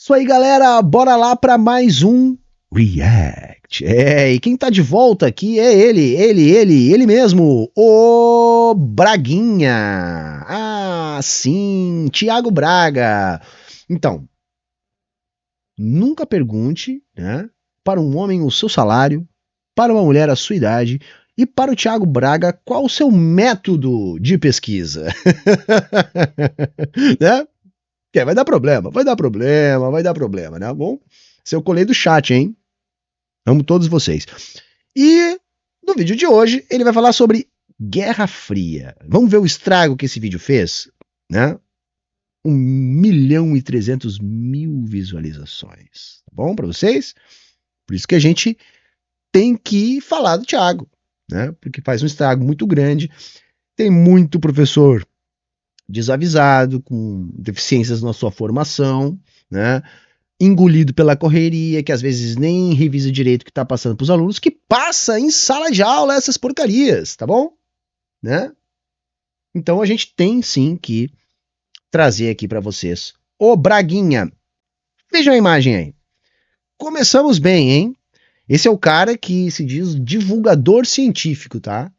Isso aí, galera, bora lá para mais um React. E quem tá de volta aqui é ele mesmo, o Braguinha. Ah, sim, Thiago Braga. Então, nunca pergunte, né, para um homem o seu salário, para uma mulher a sua idade e para o Thiago Braga qual o seu método de pesquisa. Né? Vai dar problema, né? Bom, se eu colei do chat, hein? Amo todos vocês. E no vídeo de hoje ele vai falar sobre Guerra Fria. Vamos ver o estrago que esse vídeo fez, né? 1.300.000 visualizações. Tá bom para vocês? Por isso que a gente tem que falar do Thiago, né? Porque faz um estrago muito grande. Tem muito professor desavisado, com deficiências na sua formação, né? Engolido pela correria, que às vezes nem revisa direito o que está passando para os alunos, que passa em sala de aula essas porcarias, tá bom? Né? Então a gente tem sim que trazer aqui para vocês o Braguinha. Vejam a imagem aí. Começamos bem, hein? Esse é o cara que se diz divulgador científico, tá?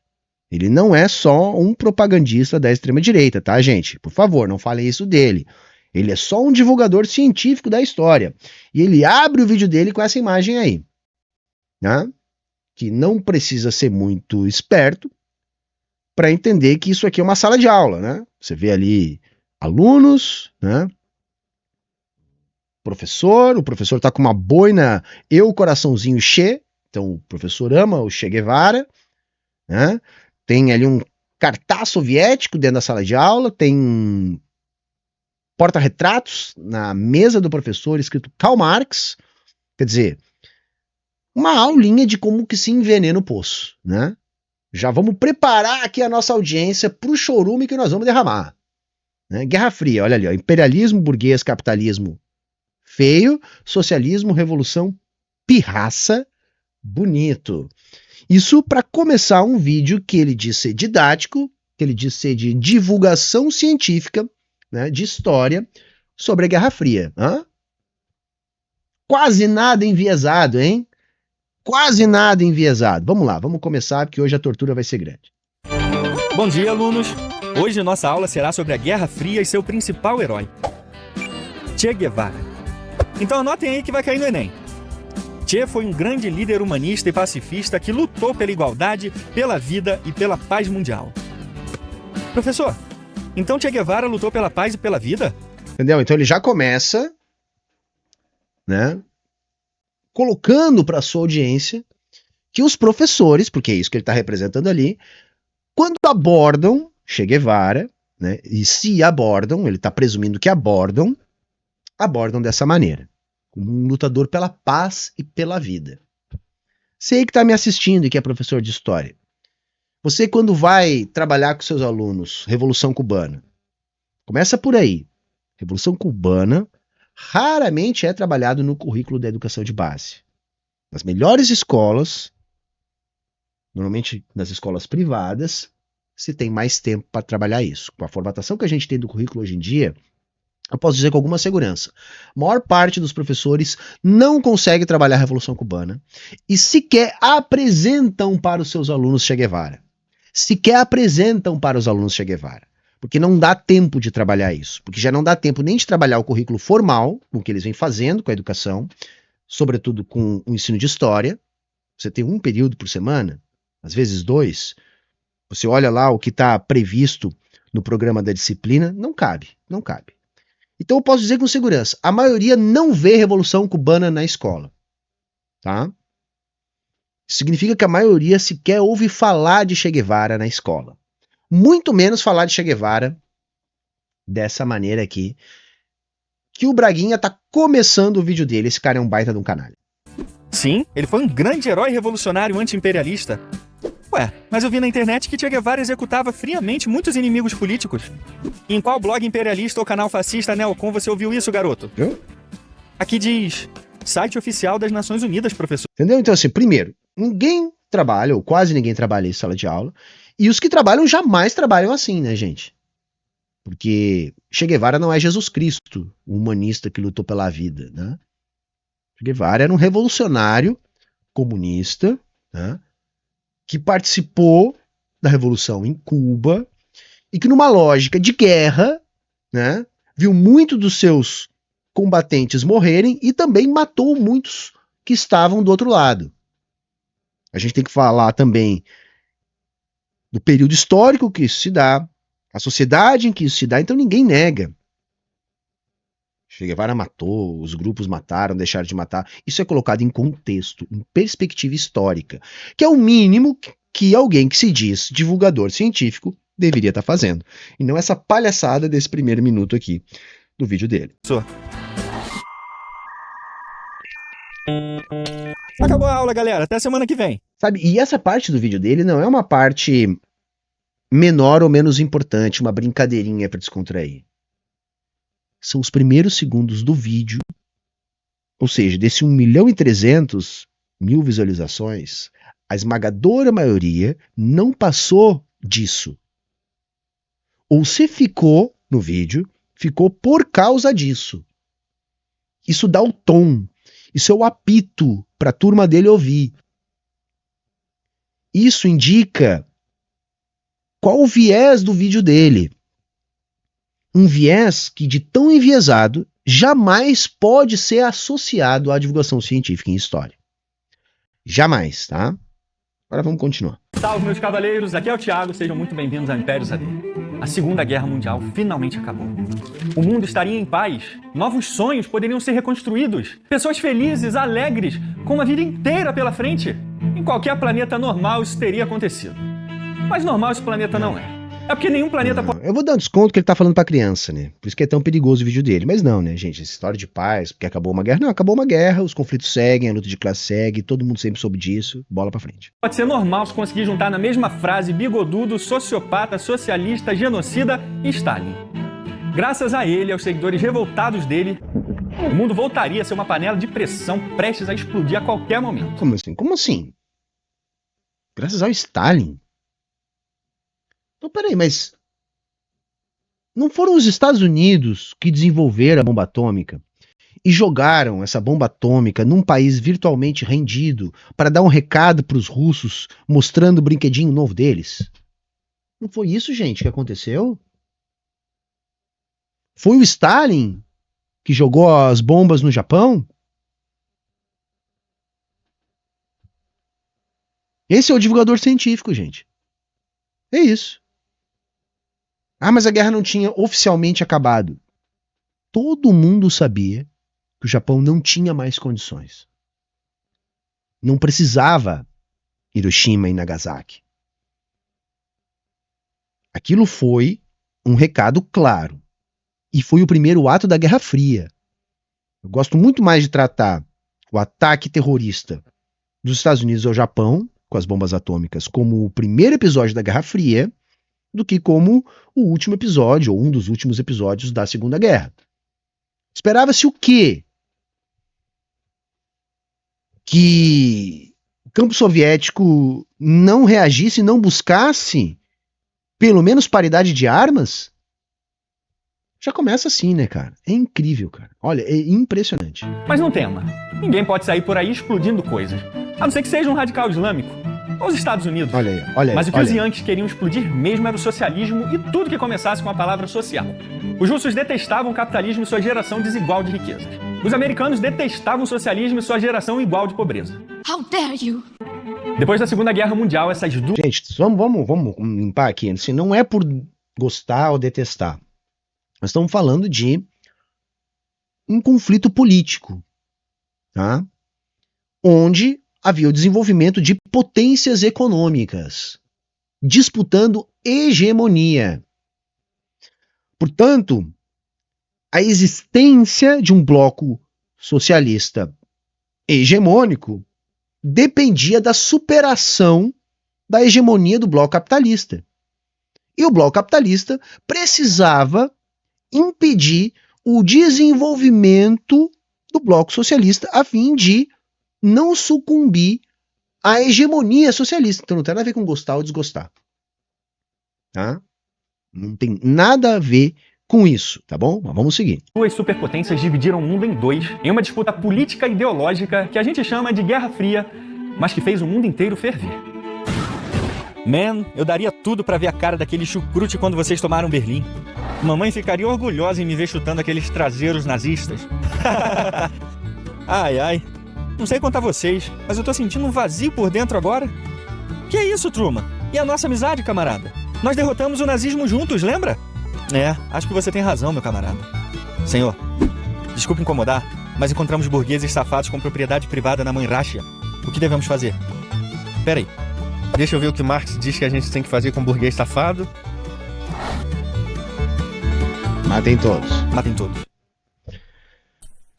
Ele não é só um propagandista da extrema-direita, tá, gente? Por favor, não falem isso dele. Ele é só um divulgador científico da história. E ele abre o vídeo dele com essa imagem aí, né? Que não precisa ser muito esperto para entender que isso aqui é uma sala de aula, né? Você vê ali alunos, né? O professor está com uma boina e o coraçãozinho Che, então o professor ama o Che Guevara, né? Tem ali um cartaz soviético dentro da sala de aula, tem porta-retratos na mesa do professor escrito Karl Marx, quer dizer, uma aulinha de como que se envenena o poço, né? Já vamos preparar aqui a nossa audiência para o chorume que nós vamos derramar, né? Guerra Fria, olha ali, ó, imperialismo, burguês, capitalismo feio, socialismo, revolução, pirraça, bonito. Isso para começar um vídeo que ele diz ser didático, que ele diz ser de divulgação científica, né, de história sobre a Guerra Fria. Hã? Quase nada enviesado, hein? Quase nada enviesado. Vamos lá, vamos começar, porque hoje a tortura vai ser grande. Bom dia, alunos. Hoje nossa aula será sobre a Guerra Fria e seu principal herói, Che Guevara. Então anotem aí que vai cair no Enem. Che foi um grande líder humanista e pacifista que lutou pela igualdade, pela vida e pela paz mundial. Professor, então Che Guevara lutou pela paz e pela vida? Entendeu? Então ele já começa, né, colocando para sua audiência que os professores, porque é isso que ele está representando ali, quando abordam Che Guevara, né, e se abordam, ele está presumindo que abordam dessa maneira. Como um lutador pela paz e pela vida. Você que está me assistindo e que é professor de história, você quando vai trabalhar com seus alunos Revolução Cubana, começa por aí. Revolução Cubana raramente é trabalhado no currículo da educação de base. Nas melhores escolas, normalmente nas escolas privadas, se tem mais tempo para trabalhar isso. Com a formatação que a gente tem do currículo hoje em dia, eu posso dizer com alguma segurança, a maior parte dos professores não consegue trabalhar a Revolução Cubana e sequer apresentam para os seus alunos Che Guevara. Porque não dá tempo de trabalhar isso. Porque já não dá tempo nem de trabalhar o currículo formal, com o que eles vêm fazendo com a educação, sobretudo com o ensino de história. Você tem um período por semana, às vezes 2. Você olha lá o que está previsto no programa da disciplina, não cabe. Então eu posso dizer com segurança, a maioria não vê Revolução Cubana na escola, tá? Significa que a maioria sequer ouve falar de Che Guevara na escola. Muito menos falar de Che Guevara dessa maneira aqui, que o Braguinha tá começando o vídeo dele. Esse cara é um baita de um canalha. Sim, ele foi um grande herói revolucionário anti-imperialista. Ué, mas eu vi na internet que Che Guevara executava friamente muitos inimigos políticos. Em qual blog imperialista ou canal fascista neocon você ouviu isso, garoto? Aqui diz, site oficial das Nações Unidas, professor. Entendeu? Então assim, primeiro, ninguém trabalha, ou quase ninguém trabalha em sala de aula, e os que trabalham jamais trabalham assim, né, gente? Porque Che Guevara não é Jesus Cristo, o humanista que lutou pela vida, né? Che Guevara era um revolucionário comunista, né, que participou da revolução em Cuba e que numa lógica de guerra, né, viu muitos dos seus combatentes morrerem e também matou muitos que estavam do outro lado. A gente tem que falar também do período histórico que isso se dá, a sociedade em que isso se dá, então ninguém nega. Che Guevara matou, os grupos mataram, deixaram de matar. Isso é colocado em contexto, em perspectiva histórica, que é o mínimo que alguém que se diz divulgador científico deveria estar fazendo. E não essa palhaçada desse primeiro minuto aqui do vídeo dele. Acabou a aula, galera. Até semana que vem. Sabe, e essa parte do vídeo dele não é uma parte menor ou menos importante, uma brincadeirinha para descontrair. São os primeiros segundos do vídeo, ou seja, desse 1.300.000 visualizações, a esmagadora maioria não passou disso. Ou se ficou no vídeo, ficou por causa disso. Isso dá o tom, isso é o apito para a turma dele ouvir. Isso indica qual o viés do vídeo dele. Um viés que, de tão enviesado, jamais pode ser associado à divulgação científica em história. Jamais, tá? Agora vamos continuar. Salve, meus cavaleiros, aqui é o Thiago, sejam muito bem-vindos ao Império AD. A Segunda Guerra Mundial finalmente acabou. O mundo estaria em paz, novos sonhos poderiam ser reconstruídos, pessoas felizes, alegres, com uma vida inteira pela frente. Em qualquer planeta normal isso teria acontecido. Mas normal esse planeta não é. É porque nenhum planeta pode... Eu vou dar um desconto que ele tá falando pra criança, né? Por isso que é tão perigoso o vídeo dele. Mas não, né, gente? Essa história de paz, porque acabou uma guerra. Não, acabou uma guerra, os conflitos seguem, a luta de classe segue, todo mundo sempre soube disso. Bola pra frente. Pode ser normal se conseguir juntar na mesma frase bigodudo, sociopata, socialista, genocida e Stalin. Graças a ele e aos seguidores revoltados dele, o mundo voltaria a ser uma panela de pressão prestes a explodir a qualquer momento. Como assim? Como assim? Graças ao Stalin? Então, peraí, mas não foram os Estados Unidos que desenvolveram a bomba atômica e jogaram essa bomba atômica num país virtualmente rendido para dar um recado para os russos mostrando o brinquedinho novo deles? Não foi isso, gente, que aconteceu? Foi o Stalin que jogou as bombas no Japão? Esse é o divulgador científico, gente. É isso. Ah, mas a guerra não tinha oficialmente acabado. Todo mundo sabia que o Japão não tinha mais condições. Não precisava Hiroshima e Nagasaki. Aquilo foi um recado claro. E foi o primeiro ato da Guerra Fria. Eu gosto muito mais de tratar o ataque terrorista dos Estados Unidos ao Japão, com as bombas atômicas, como o primeiro episódio da Guerra Fria, do que como o último episódio, ou um dos últimos episódios da Segunda Guerra. Esperava-se o quê? Que o campo soviético não reagisse, não buscasse pelo menos paridade de armas? Já começa assim, né, cara? É incrível, cara. Olha, é impressionante. Mas não tema, ninguém pode sair por aí explodindo coisas, a não ser que seja um radical islâmico. Ou os Estados Unidos. Olha aí, olha aí. Mas o que os Yankees queriam explodir mesmo era o socialismo e tudo que começasse com a palavra social. Os russos detestavam o capitalismo e sua geração desigual de riquezas. Os americanos detestavam o socialismo e sua geração igual de pobreza. How dare you? Depois da Segunda Guerra Mundial, essas duas... Gente, vamos limpar aqui. Assim, não é por gostar ou detestar. Nós estamos falando de um conflito político, tá? Onde havia o desenvolvimento de potências econômicas, disputando hegemonia. Portanto, a existência de um bloco socialista hegemônico dependia da superação da hegemonia do bloco capitalista. E o bloco capitalista precisava impedir o desenvolvimento do bloco socialista a fim de não sucumbir à hegemonia socialista. Então não tem nada a ver com gostar ou desgostar. Tá? Não tem nada a ver com isso, tá bom? Mas vamos seguir. Duas superpotências dividiram o mundo em dois, em uma disputa política e ideológica que a gente chama de Guerra Fria, mas que fez o mundo inteiro ferver. Man, eu daria tudo pra ver a cara daquele chucrute quando vocês tomaram Berlim. Mamãe ficaria orgulhosa em me ver chutando aqueles traseiros nazistas. Ai, ai. Não sei contar vocês, mas eu tô sentindo um vazio por dentro agora. Que é isso, Truman? E a nossa amizade, camarada? Nós derrotamos o nazismo juntos, lembra? É, acho que você tem razão, meu camarada. Senhor, desculpe incomodar, mas encontramos burgueses safados com propriedade privada na mãe Ráxia. O que devemos fazer? Pera aí. Deixa eu ver o que Marx diz que a gente tem que fazer com burguês safado. Matem todos. Matem todos.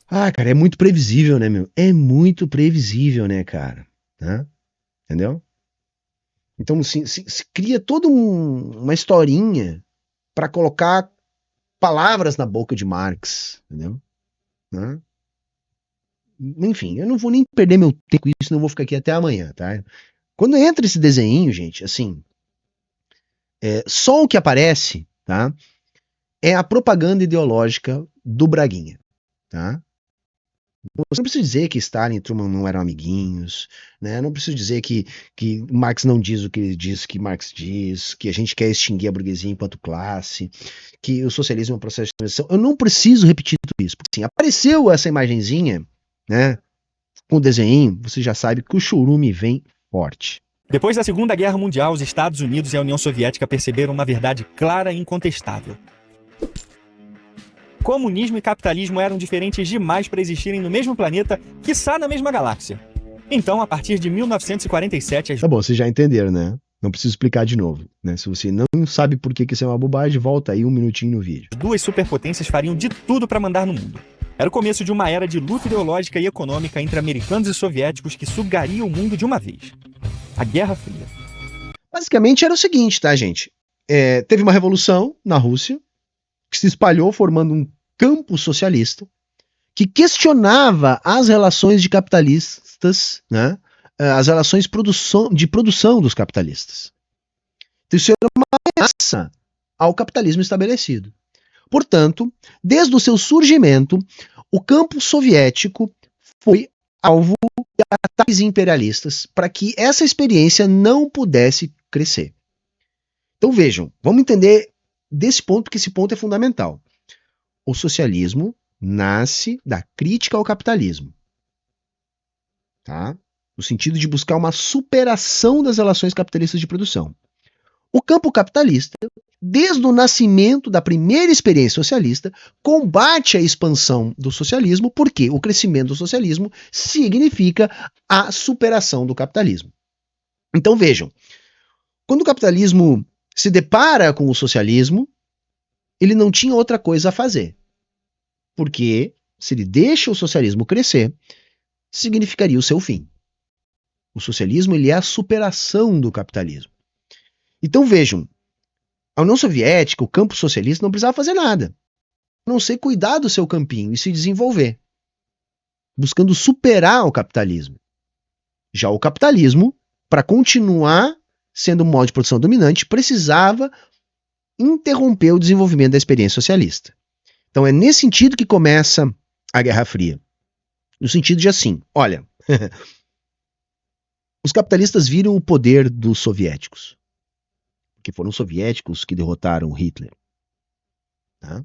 Ah, cara, é muito previsível, né, meu? É muito previsível, né, cara? Né? Entendeu? Então, se cria toda uma historinha para colocar palavras na boca de Marx, entendeu? Né? Enfim, eu não vou nem perder meu tempo com isso, não vou ficar aqui até amanhã, tá? Quando entra esse desenho, gente, assim, só o que aparece, tá? É a propaganda ideológica do Braguinha, tá? Você não precisa dizer que Stalin e Truman não eram amiguinhos, né? Não preciso dizer que Marx não diz o que ele diz que Marx diz, que a gente quer extinguir a burguesia enquanto classe, que o socialismo é um processo de transição. Eu não preciso repetir tudo isso, porque assim, apareceu essa imagenzinha, né? Com o desenho, você já sabe que o churume vem forte. Depois da Segunda Guerra Mundial, os Estados Unidos e a União Soviética perceberam uma verdade clara e incontestável. Comunismo e capitalismo eram diferentes demais para existirem no mesmo planeta, quiçá na mesma galáxia. Então, a partir de 1947... Tá bom, vocês já entenderam, né? Não preciso explicar de novo, né? Se você não sabe por que isso é uma bobagem, volta aí um minutinho no vídeo. Duas superpotências fariam de tudo para mandar no mundo. Era o começo de uma era de luta ideológica e econômica entre americanos e soviéticos que sugaria o mundo de uma vez. A Guerra Fria. Basicamente era o seguinte, tá, gente? Teve uma revolução na Rússia, que se espalhou formando um campo socialista, que questionava as relações de capitalistas, né? As relações de produção dos capitalistas. Então isso era uma ameaça ao capitalismo estabelecido. Portanto, desde o seu surgimento, o campo soviético foi alvo de ataques imperialistas para que essa experiência não pudesse crescer. Então vejam, vamos entender desse ponto, que esse ponto é fundamental. O socialismo nasce da crítica ao capitalismo, tá? No sentido de buscar uma superação das relações capitalistas de produção. O campo capitalista, desde o nascimento da primeira experiência socialista, combate a expansão do socialismo, porque o crescimento do socialismo significa a superação do capitalismo. Então vejam, quando o capitalismo se depara com o socialismo, ele não tinha outra coisa a fazer. Porque se ele deixa o socialismo crescer, significaria o seu fim. O socialismo, ele é a superação do capitalismo. Então vejam, a União Soviética, o campo socialista, não precisava fazer nada, a não ser cuidar do seu campinho e se desenvolver, buscando superar o capitalismo. Já o capitalismo, para continuar sendo um modo de produção dominante, precisava interromper o desenvolvimento da experiência socialista. Então é nesse sentido que começa a Guerra Fria. No sentido de assim, olha, os capitalistas viram o poder dos soviéticos, porque foram os soviéticos que derrotaram Hitler. Tá?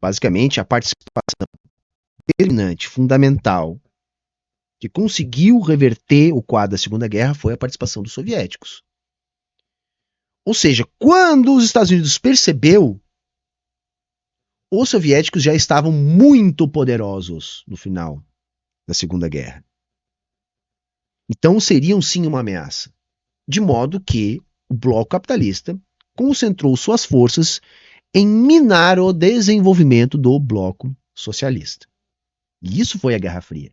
Basicamente, a participação determinante, fundamental, que conseguiu reverter o quadro da Segunda Guerra foi a participação dos soviéticos. Ou seja, quando os Estados Unidos percebeu, os soviéticos já estavam muito poderosos no final da Segunda Guerra. Então seriam sim uma ameaça. De modo que o bloco capitalista concentrou suas forças em minar o desenvolvimento do bloco socialista. E isso foi a Guerra Fria.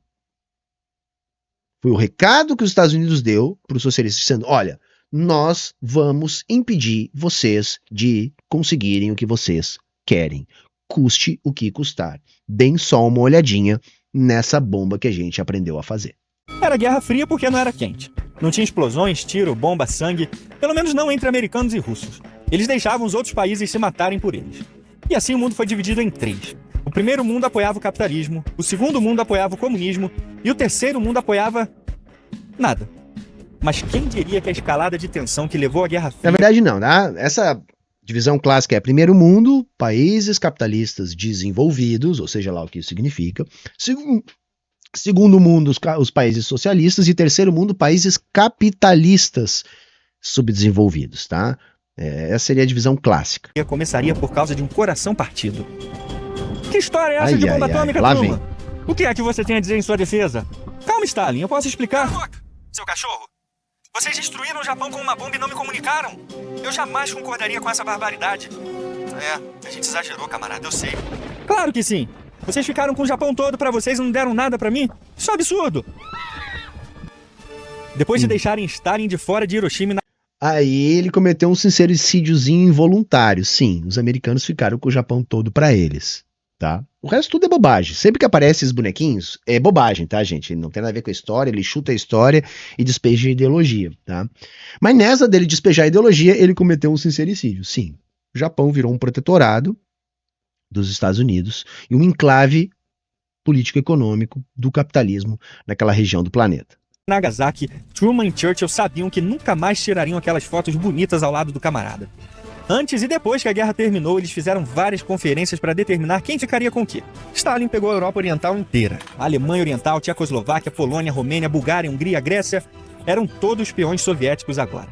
Foi o recado que os Estados Unidos deu para os socialistas, dizendo, olha, nós vamos impedir vocês de conseguirem o que vocês querem. Custe o que custar. Deem só uma olhadinha nessa bomba que a gente aprendeu a fazer. Era Guerra Fria porque não era quente. Não tinha explosões, tiro, bomba, sangue, pelo menos não entre americanos e russos. Eles deixavam os outros países se matarem por eles. E assim o mundo foi dividido em 3. O primeiro mundo apoiava o capitalismo, o segundo mundo apoiava o comunismo e o terceiro mundo apoiava nada. Mas quem diria que a escalada de tensão que levou à Guerra Fria... Na verdade não, tá? Essa divisão clássica é primeiro mundo, países capitalistas desenvolvidos, ou seja lá o que isso significa. Segundo mundo, os países socialistas. E terceiro mundo, países capitalistas subdesenvolvidos, tá? Essa seria a divisão clássica. Começaria por causa de um coração partido. Que história é essa de bomba atômica, Truman? O que é que você tem a dizer em sua defesa? Calma, Stalin, eu posso explicar. Seu cachorro! Vocês destruíram o Japão com uma bomba e não me comunicaram. Eu jamais concordaria com essa barbaridade. A gente exagerou, camarada, eu sei. Claro que sim. Vocês ficaram com o Japão todo pra vocês e não deram nada pra mim? Isso é um absurdo. Depois de deixarem Stalin de fora de Hiroshima... Aí ele cometeu um sincericídiozinho involuntário. Sim, os americanos ficaram com o Japão todo pra eles, tá? O resto tudo é bobagem. Sempre que aparecem esses bonequinhos, é bobagem, tá, gente? Ele não tem nada a ver com a história, ele chuta a história e despeja a ideologia, tá? Mas nessa dele despejar a ideologia, ele cometeu um sincericídio. Sim, o Japão virou um protetorado dos Estados Unidos e um enclave político-econômico do capitalismo naquela região do planeta. Nagasaki, Truman e Churchill sabiam que nunca mais tirariam aquelas fotos bonitas ao lado do camarada. Antes e depois que a guerra terminou, eles fizeram várias conferências para determinar quem ficaria com o quê. Stalin pegou a Europa Oriental inteira. A Alemanha Oriental, Tchecoslováquia, Polônia, Romênia, Bulgária, Hungria, Grécia, eram todos espiões soviéticos agora.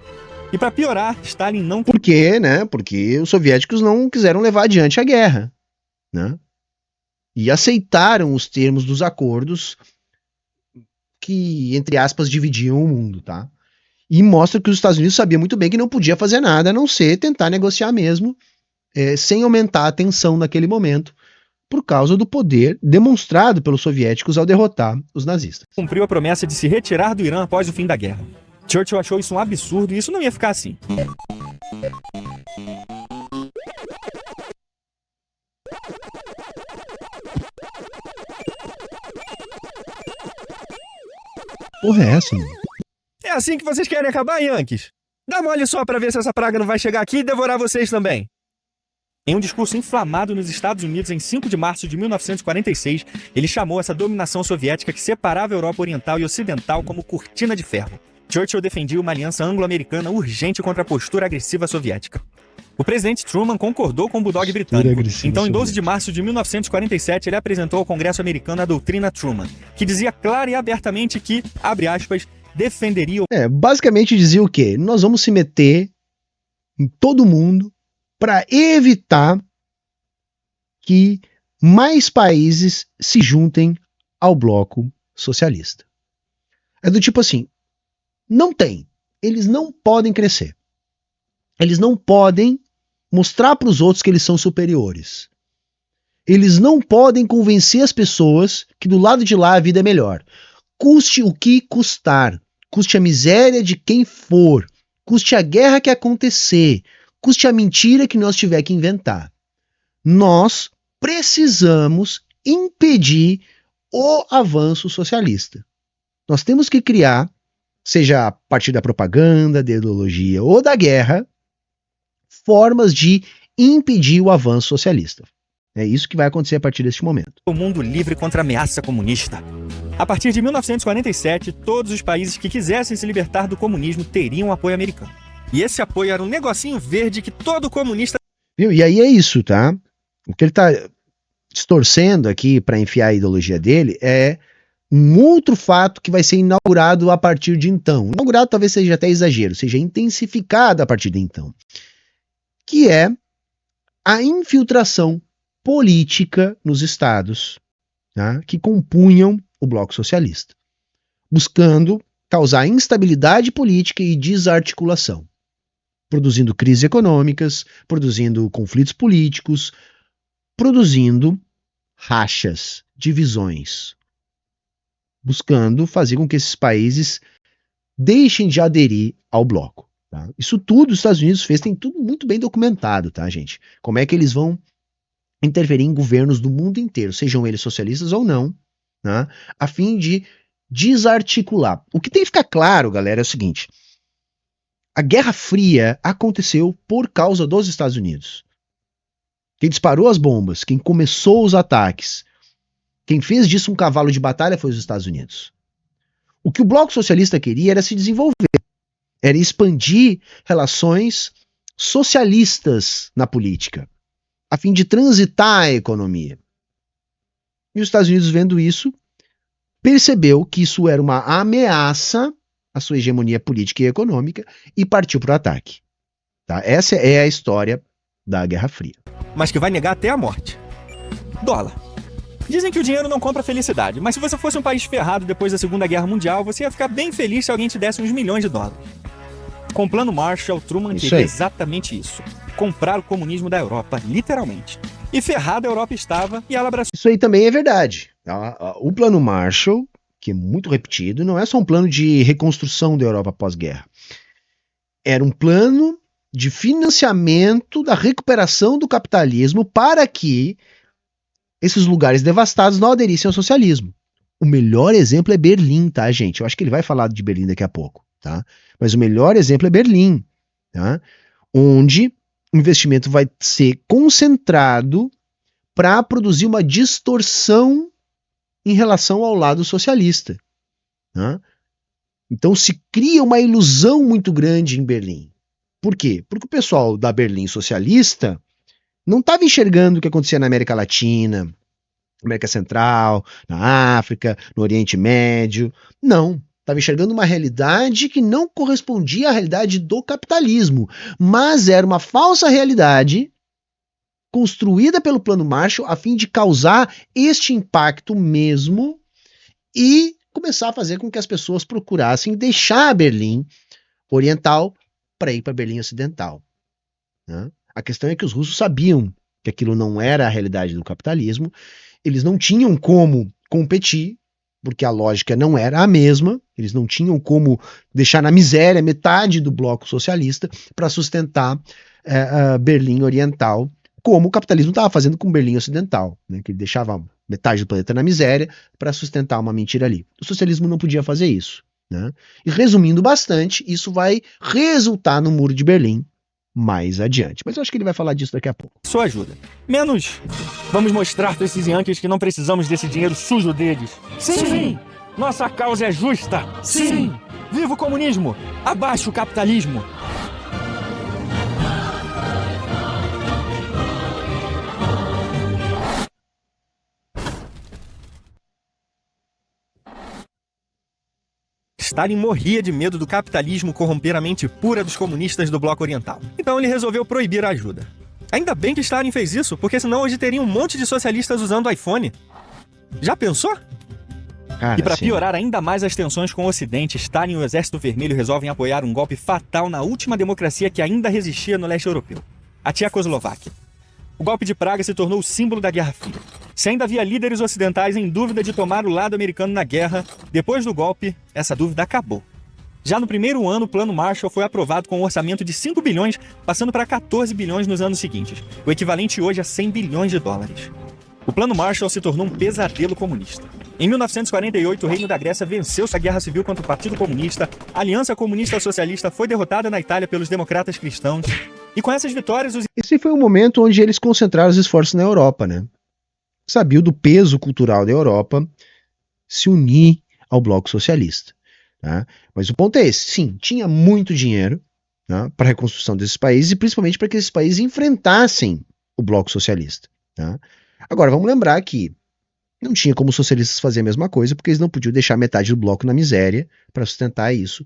E para piorar, Stalin não... Por quê, né? Porque os soviéticos não quiseram levar adiante a guerra, né? E aceitaram os termos dos acordos que, entre aspas, dividiam o mundo, tá? E mostra que os Estados Unidos sabiam muito bem que não podia fazer nada a não ser tentar negociar mesmo, sem aumentar a tensão naquele momento, por causa do poder demonstrado pelos soviéticos ao derrotar os nazistas. Cumpriu a promessa de se retirar do Irã após o fim da guerra. Churchill achou isso um absurdo e isso não ia ficar assim. Porra, é essa, mano? É assim que vocês querem acabar, Yankees? Dá mole só pra ver se essa praga não vai chegar aqui e devorar vocês também. Em um discurso inflamado nos Estados Unidos em 5 de março de 1946, ele chamou essa dominação soviética que separava a Europa Oriental e Ocidental como cortina de ferro. Churchill defendia uma aliança anglo-americana urgente contra a postura agressiva soviética. O presidente Truman concordou com o Bulldog britânico. Então, em 12 de março de 1947, ele apresentou ao Congresso americano a doutrina Truman, que dizia clara e abertamente que, abre aspas, defenderia... Basicamente dizia o quê? Nós vamos se meter em todo mundo para evitar que mais países se juntem ao bloco socialista. É do tipo assim, não tem, eles não podem crescer. Eles não podem mostrar para os outros que eles são superiores. Eles não podem convencer as pessoas que do lado de lá a vida é melhor. Custe o que custar, custe a miséria de quem for, custe a guerra que acontecer, custe a mentira que nós tiver que inventar. Nós precisamos impedir o avanço socialista. Nós temos que criar, seja a partir da propaganda, da ideologia ou da guerra, formas de impedir o avanço socialista. É isso que vai acontecer a partir deste momento. O mundo livre contra a ameaça comunista. A partir de 1947, todos os países que quisessem se libertar do comunismo teriam apoio americano. E esse apoio era um negocinho verde que todo comunista... Viu? E aí é isso, tá? O que ele tá distorcendo aqui para enfiar a ideologia dele é um outro fato que vai ser inaugurado a partir de então. Inaugurado talvez seja até exagero, seja intensificado a partir de então. Que é a infiltração política nos estados, tá, que compunham o bloco socialista, buscando causar instabilidade política e desarticulação, produzindo crises econômicas, produzindo conflitos políticos, produzindo rachas, divisões, buscando fazer com que esses países deixem de aderir ao bloco. Tá? Isso tudo os Estados Unidos fez, tem tudo muito bem documentado, tá, gente? Como é que eles vão interferir em governos do mundo inteiro, sejam eles socialistas ou não, né, a fim de desarticular. O que tem que ficar claro, galera, é o seguinte: A Guerra Fria aconteceu por causa dos Estados Unidos. Quem disparou as bombas, quem começou os ataques, quem fez disso um cavalo de batalha foi os Estados Unidos. O que o Bloco Socialista queria era se desenvolver, era expandir relações socialistas na política, a fim de transitar a economia. E os Estados Unidos, vendo isso, percebeu que isso era uma ameaça à sua hegemonia política e econômica e partiu para o ataque. Tá? Essa é a história da Guerra Fria. Mas que vai negar até a morte. Dólar. Dizem que o dinheiro não compra felicidade, mas se você fosse um país ferrado depois da Segunda Guerra Mundial, você ia ficar bem feliz se alguém te desse uns milhões de dólares. Com o Plano Marshall, Truman queria exatamente isso. Comprar o comunismo da Europa, literalmente. E ferrada a Europa estava e ela abraçou. Isso aí também é verdade. O Plano Marshall, que é muito repetido, não é só um plano de reconstrução da Europa pós-guerra. Era um plano de financiamento da recuperação do capitalismo para que esses lugares devastados não aderissem ao socialismo. O melhor exemplo é Berlim, tá, gente? Eu acho que ele vai falar de Berlim daqui a pouco, tá? Mas o melhor exemplo é Berlim, tá? Onde o investimento vai ser concentrado para produzir uma distorção em relação ao lado socialista, tá? Então se cria uma ilusão muito grande em Berlim. Por quê? Porque o pessoal da Berlim socialista não estava enxergando o que acontecia na América Latina, América Central, na África, no Oriente Médio. Não. Estava enxergando uma realidade que não correspondia à realidade do capitalismo, mas era uma falsa realidade construída pelo Plano Marshall a fim de causar este impacto mesmo e começar a fazer com que as pessoas procurassem deixar a Berlim Oriental para ir para Berlim Ocidental, né? A questão é que os russos sabiam que aquilo não era a realidade do capitalismo, eles não tinham como competir, porque a lógica não era a mesma, eles não tinham como deixar na miséria metade do bloco socialista para sustentar a Berlim Oriental, como o capitalismo estava fazendo com Berlim Ocidental, né, que ele deixava metade do planeta na miséria para sustentar uma mentira ali. O socialismo não podia fazer isso, né? E resumindo bastante, isso vai resultar no Muro de Berlim mais adiante. Mas eu acho que ele vai falar disso daqui a pouco. Sua ajuda. Menos, vamos mostrar para esses yankees que não precisamos desse dinheiro sujo deles. Sim! Nossa causa é justa! Sim! Viva o comunismo! Abaixo o capitalismo! Stalin morria de medo do capitalismo corromper a mente pura dos comunistas do Bloco Oriental. Então ele resolveu proibir a ajuda. Ainda bem que Stalin fez isso, porque senão hoje teria um monte de socialistas usando iPhone. Já pensou? E para piorar ainda mais as tensões com o Ocidente, Stalin e o Exército Vermelho resolvem apoiar um golpe fatal na última democracia que ainda resistia no leste europeu, a Tchecoslováquia. O golpe de Praga se tornou o símbolo da Guerra Fria. Se ainda havia líderes ocidentais em dúvida de tomar o lado americano na guerra, depois do golpe, essa dúvida acabou. Já no primeiro ano, o Plano Marshall foi aprovado com um orçamento de 5 bilhões, passando para 14 bilhões nos anos seguintes, o equivalente hoje a 100 bilhões de dólares. O Plano Marshall se tornou um pesadelo comunista. Em 1948, o Reino da Grécia venceu a guerra civil contra o Partido Comunista, a Aliança Comunista Socialista foi derrotada na Itália pelos democratas cristãos, e com essas vitórias... Esse foi o momento onde eles concentraram os esforços na Europa, né? Sabiam do peso cultural da Europa se unir ao bloco socialista, tá? Mas o ponto é esse, sim, tinha muito dinheiro, tá, para a reconstrução desses países e principalmente para que esses países enfrentassem o bloco socialista, tá? Agora, vamos lembrar que não tinha como os socialistas fazer a mesma coisa, porque eles não podiam deixar metade do bloco na miséria para sustentar isso,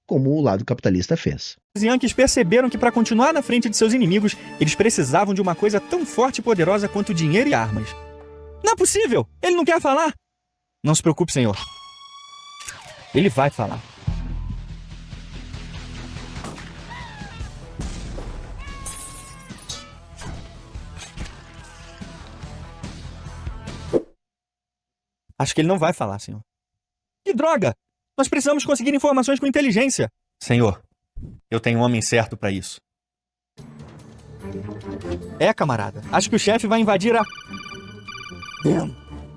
como o lado capitalista fez. Os Yankees perceberam que para continuar na frente de seus inimigos, eles precisavam de uma coisa tão forte e poderosa quanto dinheiro e armas. Não é possível! Ele não quer falar! Não se preocupe, senhor. Ele vai falar. Acho que ele não vai falar, senhor. Que droga! Nós precisamos conseguir informações com inteligência. Senhor, eu tenho um homem certo para isso. Camarada. Acho que o chefe vai invadir a...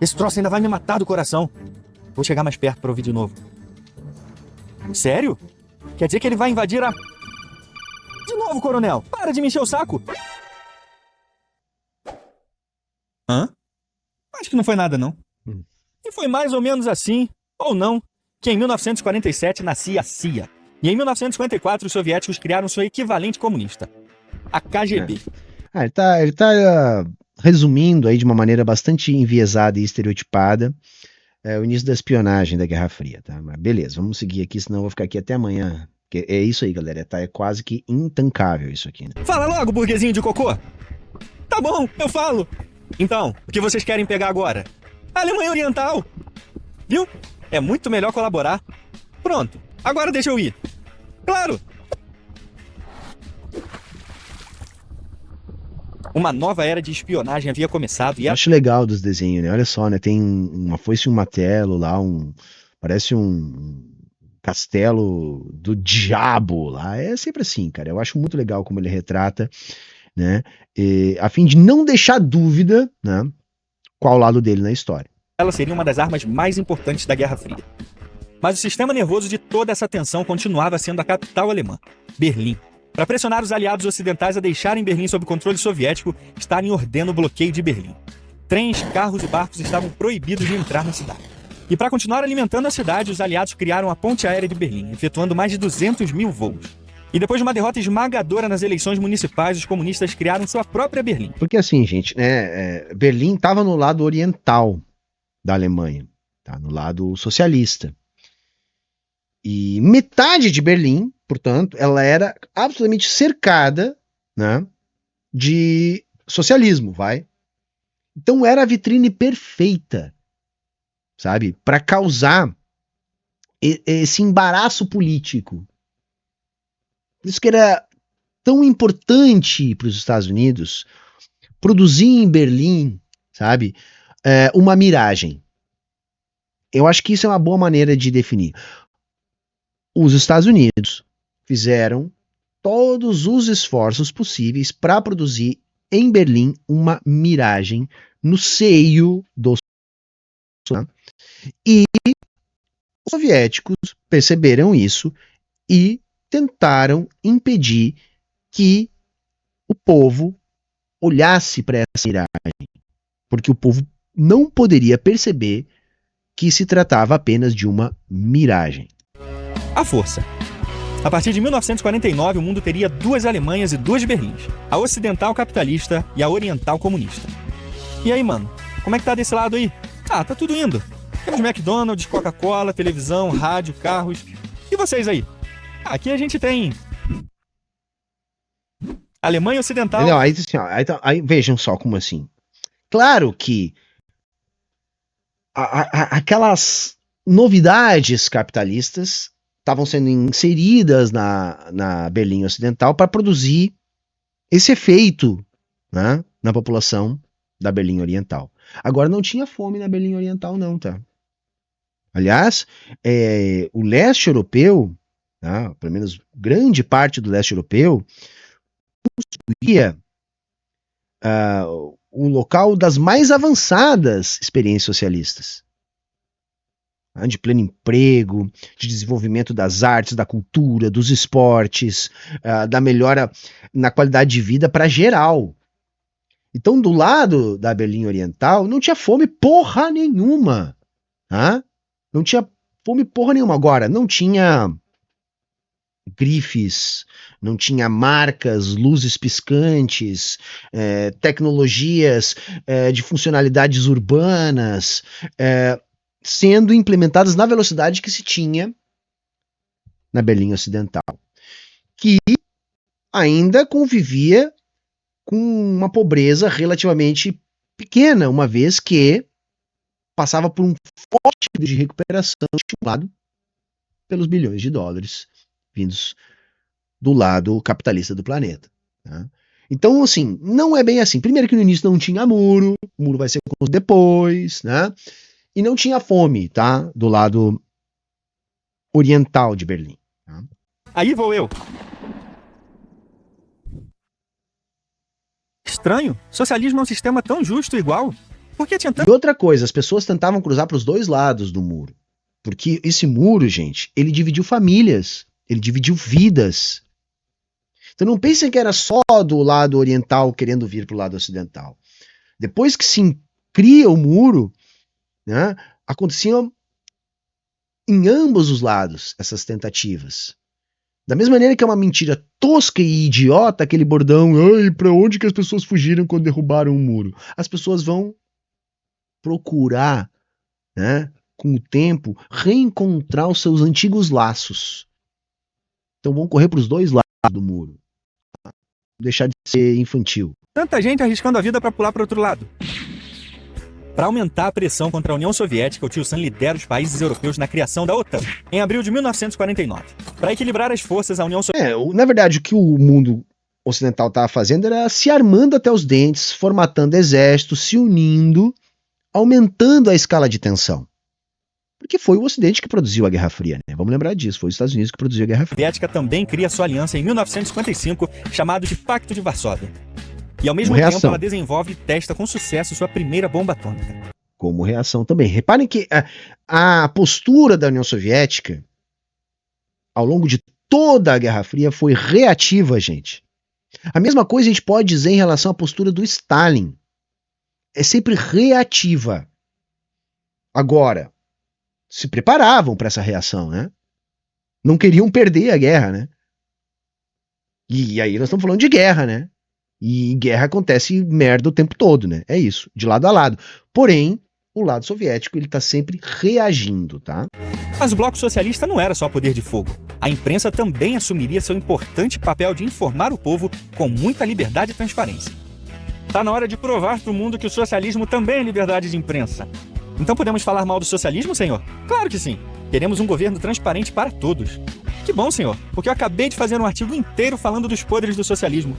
Esse troço ainda vai me matar do coração. Vou chegar mais perto para ouvir de novo. Sério? Quer dizer que ele vai invadir a... novo, coronel! Para de me encher o saco! Hã? Acho que não foi nada, não. E foi mais ou menos assim, ou não, que em 1947 nascia a CIA. E em 1954 os soviéticos criaram seu equivalente comunista, a KGB. Ele tá resumindo aí de uma maneira bastante enviesada e estereotipada o início da espionagem da Guerra Fria, tá? Mas beleza, vamos seguir aqui, senão eu vou ficar aqui até amanhã. É isso aí, galera, é quase que intancável isso aqui, né? Fala logo, burguesinho de cocô! Tá bom, eu falo! Então, o que vocês querem pegar agora? A Alemanha Oriental! Viu? É muito melhor colaborar. Pronto, agora deixa eu ir. Claro! Uma nova era de espionagem havia começado e... Eu acho legal dos desenhos, né? Olha só, né? Tem uma foice e um martelo lá, parece um castelo do diabo lá. É sempre assim, cara. Eu acho muito legal como ele retrata, né? A fim de não deixar dúvida, né? Qual o lado dele na história. Ela seria uma das armas mais importantes da Guerra Fria. Mas o sistema nervoso de toda essa tensão continuava sendo a capital alemã, Berlim. Para pressionar os aliados ocidentais a deixarem Berlim sob controle soviético, Stalin ordena o bloqueio de Berlim. Trens, carros e barcos estavam proibidos de entrar na cidade. E para continuar alimentando a cidade, os aliados criaram a ponte aérea de Berlim, efetuando mais de 200 mil voos. E depois de uma derrota esmagadora nas eleições municipais, os comunistas criaram sua própria Berlim. Porque assim, gente, né, Berlim estava no lado oriental da Alemanha, tá? No lado socialista. E metade de Berlim, portanto, ela era absolutamente cercada, né, de socialismo, vai. Então era a vitrine perfeita, sabe, para causar esse embaraço político. Por isso que era tão importante para os Estados Unidos produzir em Berlim, sabe, uma miragem. Eu acho que isso é uma boa maneira de definir. Os Estados Unidos fizeram todos os esforços possíveis para produzir em Berlim uma miragem no seio do e os soviéticos perceberam isso e tentaram impedir que o povo olhasse para essa miragem, porque o povo não poderia perceber que se tratava apenas de uma miragem. A força. A partir de 1949, o mundo teria duas Alemanhas e duas Berlins. A ocidental capitalista e a oriental comunista. E aí, mano? Como é que tá desse lado aí? Ah, tá tudo indo. Temos McDonald's, Coca-Cola, televisão, rádio, carros. E vocês aí? Aqui a gente tem... Alemanha Ocidental... Entendeu? Aí, assim, ó, aí vejam só como assim. Claro que aquelas novidades capitalistas estavam sendo inseridas na Berlim Ocidental para produzir esse efeito, né, na população da Berlim Oriental. Agora não tinha fome na Berlim Oriental não, tá? Aliás, o leste europeu, tá, pelo menos grande parte do leste europeu, constituía o local das mais avançadas experiências socialistas. De pleno emprego, de desenvolvimento das artes, da cultura, dos esportes, da melhora na qualidade de vida para geral. Então, do lado da Berlim Oriental, não tinha fome porra nenhuma. Tá? Não tinha fome porra nenhuma. Agora, não tinha grifes, não tinha marcas, luzes piscantes, tecnologias de funcionalidades urbanas, sendo implementadas na velocidade que se tinha na Berlim Ocidental, que ainda convivia com uma pobreza relativamente pequena, uma vez que passava por um forte período de recuperação estimulado pelos bilhões de dólares vindos do lado capitalista do planeta. Tá? Então, assim, não é bem assim. Primeiro que no início não tinha muro, o muro vai ser construído depois, né? E não tinha fome, tá? Do lado oriental de Berlim. Tá? Aí vou eu. Estranho. Socialismo é um sistema tão justo e igual. Por que tinha tanto... E outra coisa, as pessoas tentavam cruzar para os dois lados do muro. Porque esse muro, gente, ele dividiu famílias. Ele dividiu vidas. Então não pensem que era só do lado oriental querendo vir para o lado ocidental. Depois que se cria o muro, né, aconteciam em ambos os lados essas tentativas. Da mesma maneira que é uma mentira tosca e idiota, aquele bordão, ai, pra onde que as pessoas fugiram quando derrubaram o muro? As pessoas vão procurar, né, com o tempo, reencontrar os seus antigos laços. Então vão correr para os dois lados do muro. Deixar de ser infantil. Tanta gente arriscando a vida para pular para outro lado. Para aumentar a pressão contra a União Soviética, o tio Sam lidera os países europeus na criação da OTAN, em abril de 1949. Para equilibrar as forças, a União Soviética... Na verdade, o que o mundo ocidental estava fazendo era se armando até os dentes, formatando exércitos, se unindo, aumentando a escala de tensão. Porque foi o Ocidente que produziu a Guerra Fria, né? Vamos lembrar disso, foi os Estados Unidos que produziu a Guerra Fria. A Soviética também cria sua aliança em 1955, chamado de Pacto de Varsóvia. E ao mesmo tempo ela desenvolve e testa com sucesso sua primeira bomba atômica. Como reação também. Reparem que a postura da União Soviética, ao longo de toda a Guerra Fria, foi reativa, gente. A mesma coisa a gente pode dizer em relação à postura do Stalin. É sempre reativa. Agora, se preparavam para essa reação, né? Não queriam perder a guerra, né? E aí nós estamos falando de guerra, né? E em guerra acontece merda o tempo todo, né? É isso, de lado a lado. Porém, o lado soviético, ele tá sempre reagindo, tá? Mas o bloco socialista não era só poder de fogo. A imprensa também assumiria seu importante papel de informar o povo com muita liberdade e transparência. Tá na hora de provar pro mundo que o socialismo também é liberdade de imprensa. Então podemos falar mal do socialismo, senhor? Claro que sim. Queremos um governo transparente para todos. Que bom, senhor, porque eu acabei de fazer um artigo inteiro falando dos podres do socialismo.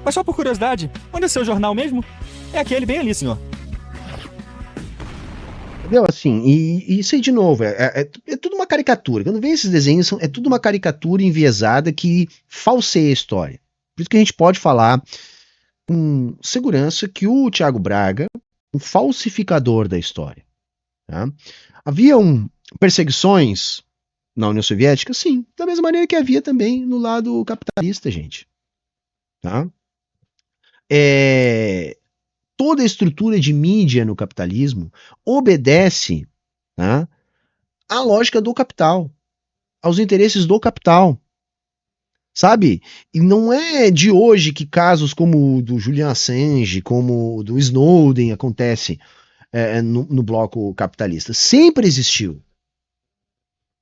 Mas só por curiosidade, onde é seu jornal mesmo? É aquele bem ali, senhor. Entendeu? Assim, e isso aí de novo, é tudo uma caricatura. Quando vem esses desenhos, é tudo uma caricatura enviesada que falseia a história. Por isso que a gente pode falar com segurança que o Thiago Braga, um falsificador da história. Tá? Haviam perseguições na União Soviética? Sim, da mesma maneira que havia também no lado capitalista, gente. Tá? Toda a estrutura de mídia no capitalismo obedece, tá, à lógica do capital, aos interesses do capital, sabe? E não é de hoje que casos como o do Julian Assange, como o do Snowden acontecem no bloco capitalista. Sempre existiu.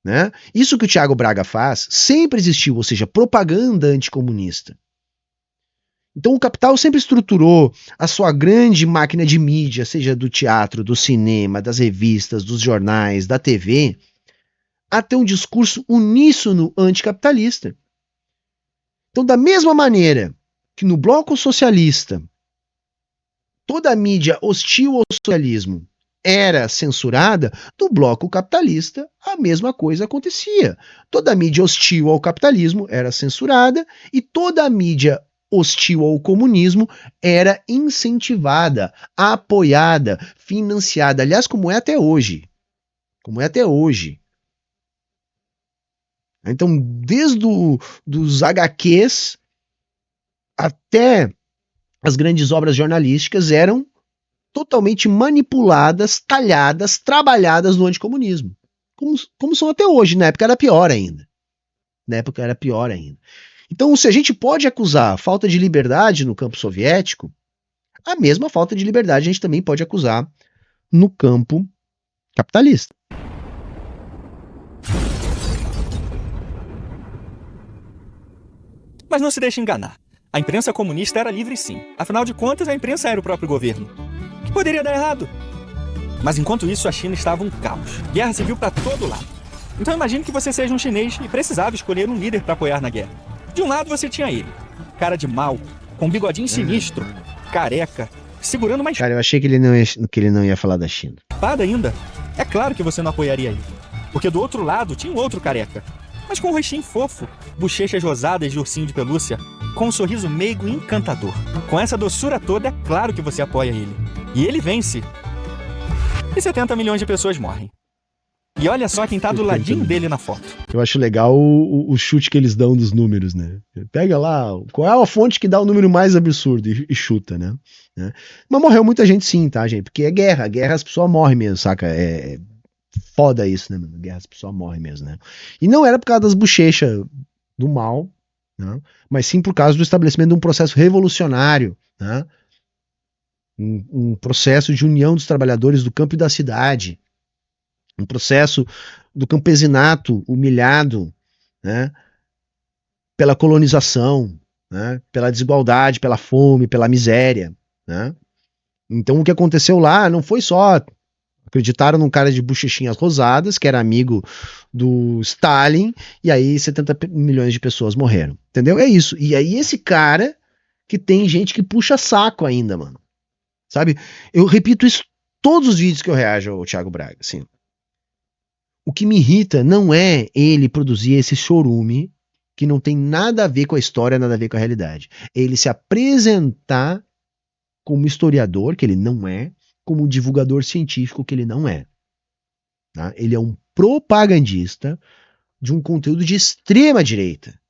Né? Isso que o Thiago Braga faz sempre existiu, ou seja, propaganda anticomunista. Então o capital sempre estruturou a sua grande máquina de mídia, seja do teatro, do cinema, das revistas, dos jornais, da TV, a ter um discurso uníssono anticapitalista. Então, da mesma maneira que no bloco socialista toda a mídia hostil ao socialismo era censurada, no bloco capitalista a mesma coisa acontecia. Toda a mídia hostil ao capitalismo era censurada e toda a mídia hostil ao comunismo era incentivada, apoiada, financiada, aliás, como é até hoje. Como é até hoje. Então, desde dos HQs até as grandes obras jornalísticas eram totalmente manipuladas, talhadas, trabalhadas no anticomunismo. Como são até hoje, na época era pior ainda. Então, se a gente pode acusar falta de liberdade no campo soviético, a mesma falta de liberdade a gente também pode acusar no campo capitalista. Mas não se deixe enganar. A imprensa comunista era livre sim. Afinal de contas, a imprensa era o próprio governo. Que poderia dar errado. Mas enquanto isso, a China estava um caos. Guerra civil para todo lado. Então imagine que você seja um chinês e precisava escolher um líder para apoiar na guerra. De um lado você tinha ele, cara de mal, com um bigodinho sinistro, careca, segurando uma espada. Cara, eu achei que ele não ia falar da China. Ainda. É claro que você não apoiaria ele. Porque do outro lado tinha um outro careca, mas com um rostinho fofo, bochechas rosadas de ursinho de pelúcia, com um sorriso meigo e encantador. Com essa doçura toda, é claro que você apoia ele. E ele vence. E 70 milhões de pessoas morrem. E olha só quem tá do ladinho dele na foto. Eu acho legal o chute que eles dão dos números, né? Pega lá, qual é a fonte que dá o número mais absurdo e chuta, né? Mas morreu muita gente sim, tá, gente? Porque é guerra. Guerra as pessoas morrem mesmo, saca? É foda isso, né, mano? Guerra as pessoas morrem mesmo, né? E não era por causa das bochechas do mal, né? Mas sim por causa do estabelecimento de um processo revolucionário, né? Um processo de união dos trabalhadores do campo e da cidade. Um processo do campesinato humilhado, né, pela colonização, né, pela desigualdade, pela fome, pela miséria. Né? Então o que aconteceu lá não foi só acreditaram num cara de bochechinhas rosadas, que era amigo do Stalin, e aí 70 milhões de pessoas morreram. Entendeu? É isso. E aí esse cara que tem gente que puxa saco ainda, mano. Sabe? Eu repito isso todos os vídeos que eu reajo ao Thiago Braga, assim. O que me irrita não é ele produzir esse chorume que não tem nada a ver com a história, nada a ver com a realidade. É ele se apresentar como historiador, que ele não é, como divulgador científico, que ele não é. Tá? Ele é um propagandista de um conteúdo de extrema direita.